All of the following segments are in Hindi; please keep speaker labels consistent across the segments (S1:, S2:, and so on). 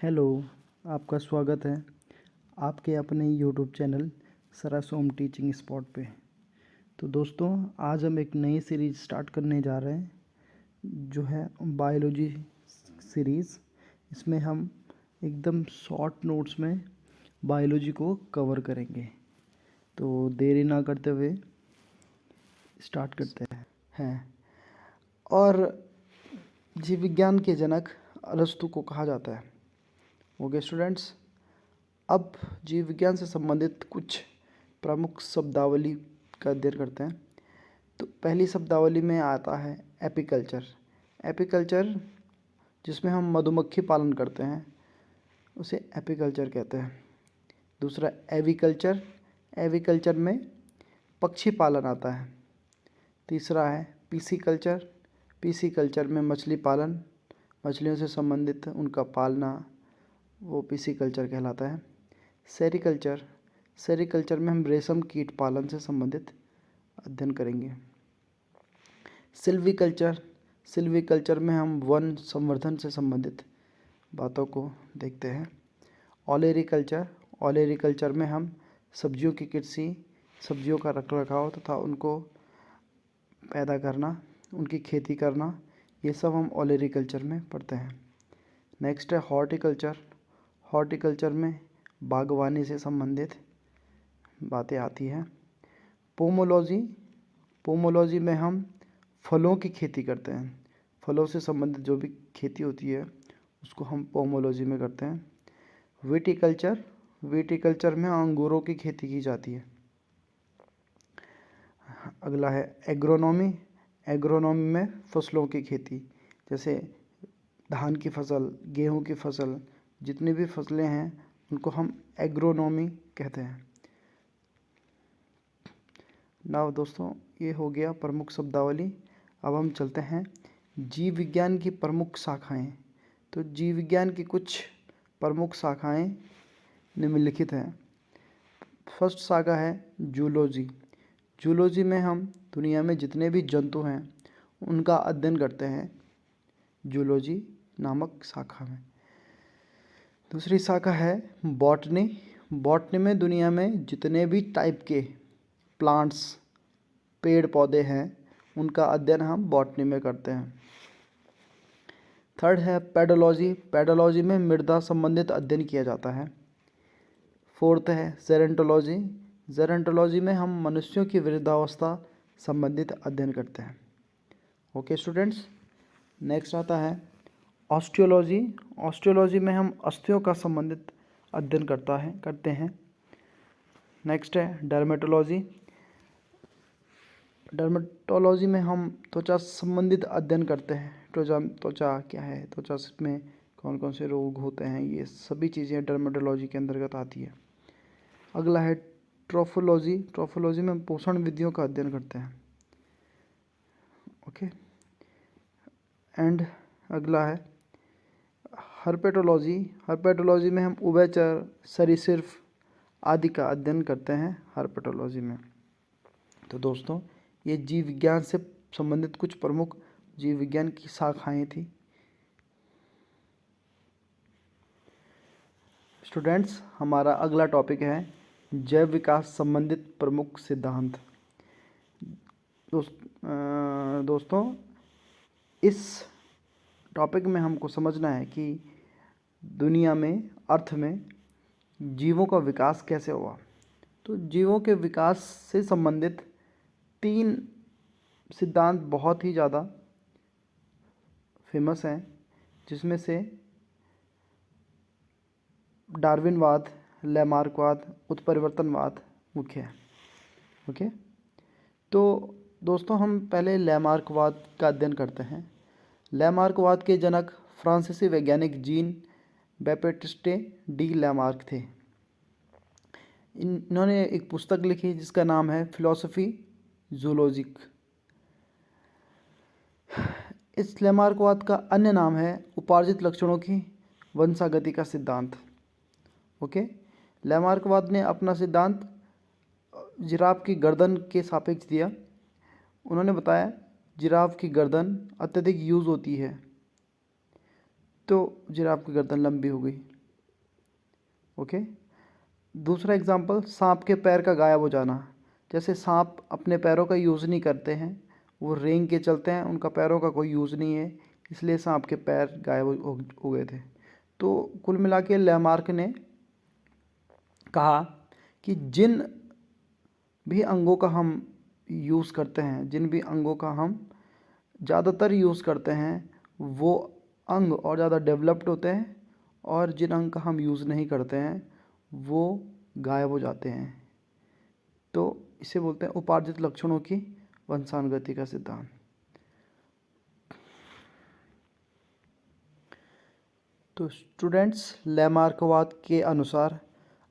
S1: हेलो, आपका स्वागत है आपके अपने यूट्यूब चैनल सरासोम टीचिंग स्पॉट पे। तो दोस्तों, आज हम एक नई सीरीज़ स्टार्ट करने जा रहे हैं जो है बायोलॉजी सीरीज़। इसमें हम एकदम शॉर्ट नोट्स में बायोलॉजी को कवर करेंगे। तो देरी ना करते हुए स्टार्ट करते हैं। और जीव विज्ञान के जनक अरस्तु को कहा जाता है। ओके स्टूडेंट्स, अब जीव विज्ञान से संबंधित कुछ प्रमुख शब्दावली का अध्ययन करते हैं। तो पहली शब्दावली में आता है एपीकल्चर। एपीकल्चर जिसमें हम मधुमक्खी पालन करते हैं उसे एपीकल्चर कहते हैं। दूसरा एविकल्चर, एविकल्चर में पक्षी पालन आता है। तीसरा है पीसीकल्चर, पीसीकल्चर में मछली पालन, मछलियों से संबंधित उनका पालना, वो पीसीकल्चर कहलाता है। सेरीकल्चर, सेरीकल्चर में हम रेशम कीट पालन से संबंधित अध्ययन करेंगे। सिल्वीकल्चर, सिल्वीकल्चर में हम वन संवर्धन से संबंधित बातों को देखते हैं। ऑलेरिकल्चर, ऑलेरिकल्चर में हम सब्जियों की कृषि, सब्जियों का रखरखाव तथा उनको पैदा करना, उनकी खेती करना, ये सब हम ऑलेरिकल्चर में पढ़ते हैं। नेक्स्ट है हॉर्टिकल्चर। हॉर्टिकल्चर में बागवानी से संबंधित बातें आती हैं। पोमोलॉजी, पोमोलॉजी में हम फलों की खेती करते हैं। फलों से संबंधित जो भी खेती होती है उसको हम पोमोलॉजी में करते हैं। विटिकल्चर, विटिकल्चर में अंगूरों की खेती की जाती है। अगला है एग्रोनॉमी। एग्रोनॉमी में फसलों की खेती, जैसे धान की फसल, गेहूं की फसल, जितनी भी फसलें हैं उनको हम एग्रोनॉमी कहते हैं। नाउ दोस्तों, ये हो गया प्रमुख शब्दावली। अब हम चलते हैं जीव विज्ञान की प्रमुख शाखाएं। तो जीव विज्ञान की कुछ प्रमुख शाखाएं निम्नलिखित हैं। फर्स्ट शाखा है जूलॉजी। जूलॉजी में हम दुनिया में जितने भी जंतु हैं उनका अध्ययन करते हैं जूलॉजी नामक शाखा में। दूसरी शाखा है बॉटनी। बॉटनी में दुनिया में जितने भी टाइप के प्लांट्स, पेड़ पौधे हैं उनका अध्ययन हम बॉटनी में करते हैं। थर्ड है पेडोलॉजी। पेडोलॉजी में मृदा संबंधित अध्ययन किया जाता है। फोर्थ है जेरेंटोलॉजी। जेरेंटोलॉजी में हम मनुष्यों की वृद्धावस्था संबंधित अध्ययन करते हैं। ओके स्टूडेंट्स, नेक्स्ट आता है ऑस्टियोलॉजी। ऑस्टियोलॉजी में हम अस्थियों का संबंधित अध्ययन करते हैं। नेक्स्ट है डर्मेटोलॉजी। डर्मेटोलॉजी में हम त्वचा संबंधित अध्ययन करते हैं। त्वचा क्या है, त्वचा में कौन कौन से रोग होते हैं, ये सभी चीज़ें डर्मेटोलॉजी के अंतर्गत आती है। अगला है ट्रोफोलॉजी। ट्रोफोलॉजी में हम पोषण विधियों का अध्ययन करते हैं। ओके, एंड अगला है हर्पेटोलॉजी। हर्पेटोलॉजी में हम उभयचर, सरीसृप आदि का अध्ययन करते हैं हर्पेटोलॉजी में। तो दोस्तों, ये जीव विज्ञान से संबंधित कुछ प्रमुख जीव विज्ञान की शाखाएं थी। स्टूडेंट्स, हमारा अगला टॉपिक है जैव विकास संबंधित प्रमुख सिद्धांत। दोस्तों, इस टॉपिक में हमको समझना है कि दुनिया में, अर्थ में जीवों का विकास कैसे हुआ। तो जीवों के विकास से संबंधित 3 सिद्धांत बहुत ही ज़्यादा फेमस हैं, जिसमें से डार्विनवाद, लैमार्कवाद, उत्परिवर्तनवाद मुख्य है। ओके, तो दोस्तों हम पहले लैमार्कवाद का अध्ययन करते हैं। लैमार्कवाद के जनक फ्रांसीसी वैज्ञानिक जीन बैप्टिस्टे डी लैमार्क थे। इन्होंने एक पुस्तक लिखी जिसका नाम है फिलॉसफी जूलॉजिक। इस लैमार्कवाद का अन्य नाम है उपार्जित लक्षणों की वंशागति का सिद्धांत। ओके, लैमार्कवाद ने अपना सिद्धांत जिराफ की गर्दन के सापेक्ष दिया। उन्होंने बताया जिराफ की गर्दन अत्यधिक यूज़ होती है तो जिराफ की गर्दन लंबी हो गई। ओके। दूसरा एग्जाम्पल, सांप के पैर का गायब हो जाना। जैसे सांप अपने पैरों का यूज़ नहीं करते हैं, वो रेंग के चलते हैं, उनका पैरों का कोई यूज़ नहीं है, इसलिए सांप के पैर गायब हो गए थे। तो कुल मिला के लैमार्क ने कहा कि जिन भी अंगों का हम यूज़ करते हैं, जिन भी अंगों का हम ज़्यादातर यूज़ करते हैं, वो अंग और ज़्यादा डेवलप्ड होते हैं, और जिन अंग का हम यूज़ नहीं करते हैं वो गायब हो जाते हैं। तो इसे बोलते हैं उपार्जित लक्षणों की वंशानुगति का सिद्धांत। तो स्टूडेंट्स, लैमार्कवाद के अनुसार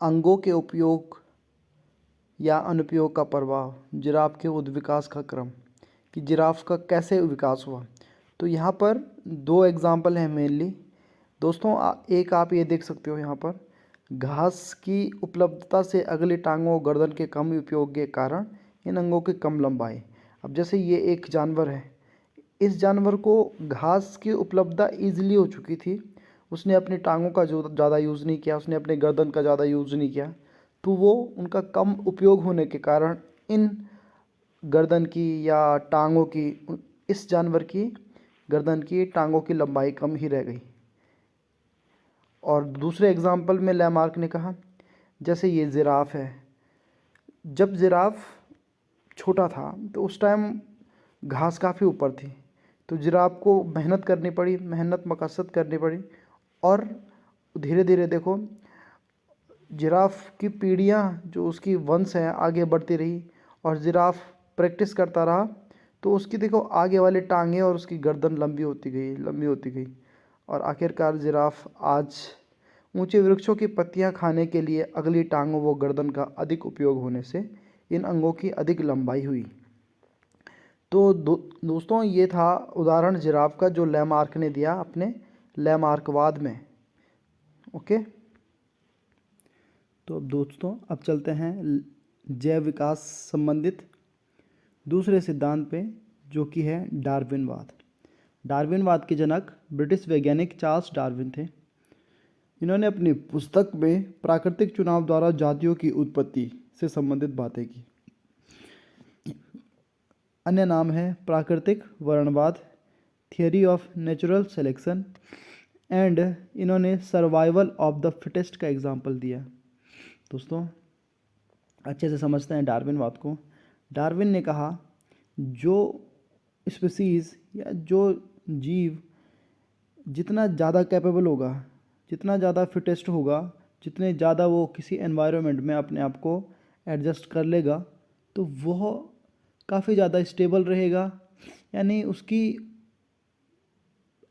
S1: अंगों के उपयोग या अनुपयोग का प्रभाव, जिराफ के उद्विकास का क्रम, कि जिराफ का कैसे विकास हुआ। तो यहाँ पर दो एग्जाम्पल हैं मेनली दोस्तों। एक आप ये देख सकते हो यहाँ पर, घास की उपलब्धता से अगली टांगों और गर्दन के कम उपयोग के कारण इन अंगों की कम लंबाई। अब जैसे ये एक जानवर है, इस जानवर को घास की उपलब्धता ईजिली हो चुकी थी, उसने अपनी टांगों का जो ज़्यादा यूज़ नहीं किया, उसने अपने गर्दन का ज़्यादा यूज़ नहीं किया, तो वो उनका कम उपयोग होने के कारण इन गर्दन की या टांगों की, इस जानवर की गर्दन की टांगों की लंबाई कम ही रह गई। और दूसरे एग्जाम्पल में लैमार्क ने कहा, जैसे ये जिराफ है, जब जिराफ छोटा था तो उस टाइम घास काफ़ी ऊपर थी, तो जिराफ को मेहनत करनी पड़ी, मेहनत मकसद करनी पड़ी, और धीरे धीरे देखो जिराफ की पीढ़ियाँ जो उसकी वंश है आगे बढ़ती रही, और जिराफ प्रैक्टिस करता रहा, तो उसकी देखो आगे वाली टांगें और उसकी गर्दन लंबी होती गई, लंबी होती गई, और आखिरकार जिराफ आज ऊंचे वृक्षों की पत्तियां खाने के लिए अगली टांगों व गर्दन का अधिक उपयोग होने से इन अंगों की अधिक लंबाई हुई। तो दोस्तों, ये था उदाहरण जिराफ का जो लैमार्क ने दिया अपने लैमार्कवाद में। ओके। तो अब दोस्तों, अब चलते हैं जैव विकास संबंधित दूसरे सिद्धांत पे, जो कि है डार्विनवाद। डार्विनवाद के जनक ब्रिटिश वैज्ञानिक चार्ल्स डार्विन थे। इन्होंने अपनी पुस्तक में प्राकृतिक चुनाव द्वारा जातियों की उत्पत्ति से संबंधित बातें की। अन्य नाम है प्राकृतिक वर्णवाद, theory of natural selection, and इन्होंने सर्वाइवल ऑफ द फिटेस्ट का एग्जाम्पल दिया। दोस्तों, अच्छे से समझते हैं डार्विनवाद को। डार्विन ने कहा, जो स्पीसीज़ या जो जीव जितना ज़्यादा कैपेबल होगा, जितना ज़्यादा फिटेस्ट होगा, जितने ज़्यादा वो किसी एनवायरनमेंट में अपने आप को एडजस्ट कर लेगा, तो वह काफ़ी ज़्यादा स्टेबल रहेगा, यानी उसकी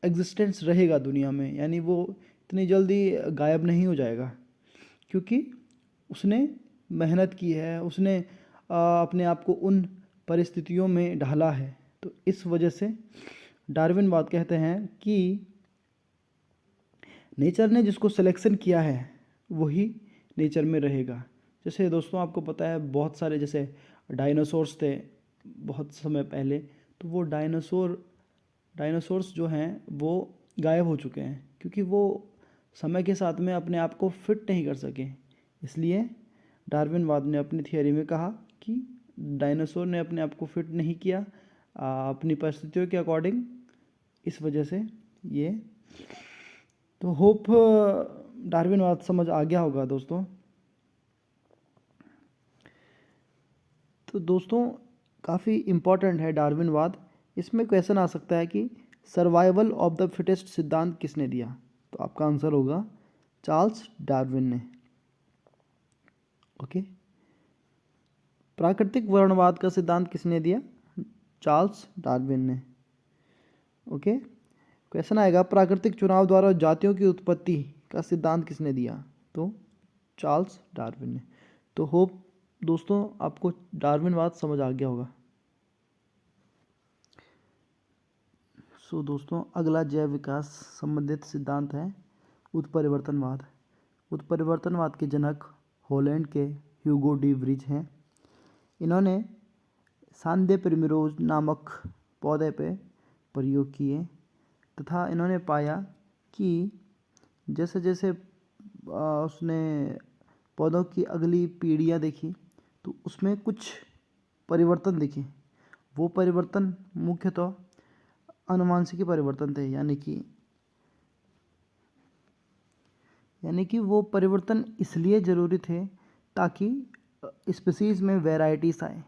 S1: एग्जिस्टेंस रहेगा दुनिया में, यानी वो इतनी जल्दी गायब नहीं हो जाएगा, क्योंकि उसने मेहनत की है, उसने अपने आप को उन परिस्थितियों में ढाला है। तो इस वजह से डार्विनवाद कहते हैं कि नेचर ने जिसको सिलेक्शन किया है वही नेचर में रहेगा। जैसे दोस्तों, आपको पता है बहुत सारे जैसे डायनासोर्स थे बहुत समय पहले, तो वो डायनासोर्स जो हैं वो गायब हो चुके हैं, क्योंकि वो समय के साथ में अपने आप को फिट नहीं कर सके। इसलिए डार्विनवाद ने अपनी थियरी में कहा कि डायनासोर ने अपने आप को फिट नहीं किया अपनी परिस्थितियों के अकॉर्डिंग, इस वजह से ये। तो होप डार्विनवाद समझ आ गया होगा दोस्तों। तो दोस्तों, काफ़ी इम्पॉर्टेंट है डार्विनवाद। इसमें क्वेश्चन आ सकता है कि सर्वाइवल ऑफ द फिटेस्ट सिद्धांत किसने दिया, तो आपका आंसर होगा चार्ल्स डार्विन ने। ओके। प्राकृतिक वर्णवाद का सिद्धांत किसने दिया, चार्ल्स डार्विन ने। ओके। क्वेश्चन आएगा, प्राकृतिक चुनाव द्वारा जातियों की उत्पत्ति का सिद्धांत किसने दिया, तो चार्ल्स डार्विन ने। तो होप दोस्तों आपको डार्विनवाद समझ आ गया होगा। सो दोस्तों, अगला जैव विकास संबंधित सिद्धांत है उत्परिवर्तनवाद। उत्परिवर्तनवाद के जनक हॉलैंड के ह्यूगो डी व्रीज हैं। इन्होंने सांदे प्रिमरोज नामक पौधे पे प्रयोग किए, तथा इन्होंने पाया कि जैसे जैसे उसने पौधों की अगली पीढ़ियाँ देखी तो उसमें कुछ परिवर्तन दिखे। वो परिवर्तन मुख्यतः आनुवंशिकी परिवर्तन थे, यानी कि वो परिवर्तन इसलिए ज़रूरी थे ताकि स्पीसीज़ में वैरायटीज़ आए,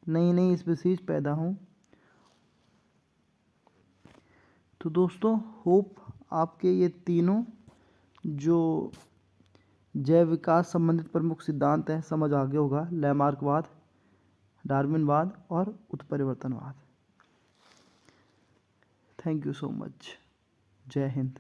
S1: नई नई स्पीसीज़ पैदा हों। तो दोस्तों, होप आपके ये तीनों जो जैव विकास संबंधित प्रमुख सिद्धांत हैं समझ आ गया होगा। लैमार्कवाद, डार्विनवाद और उत्परिवर्तनवाद। Thank you so much. जय हिंद।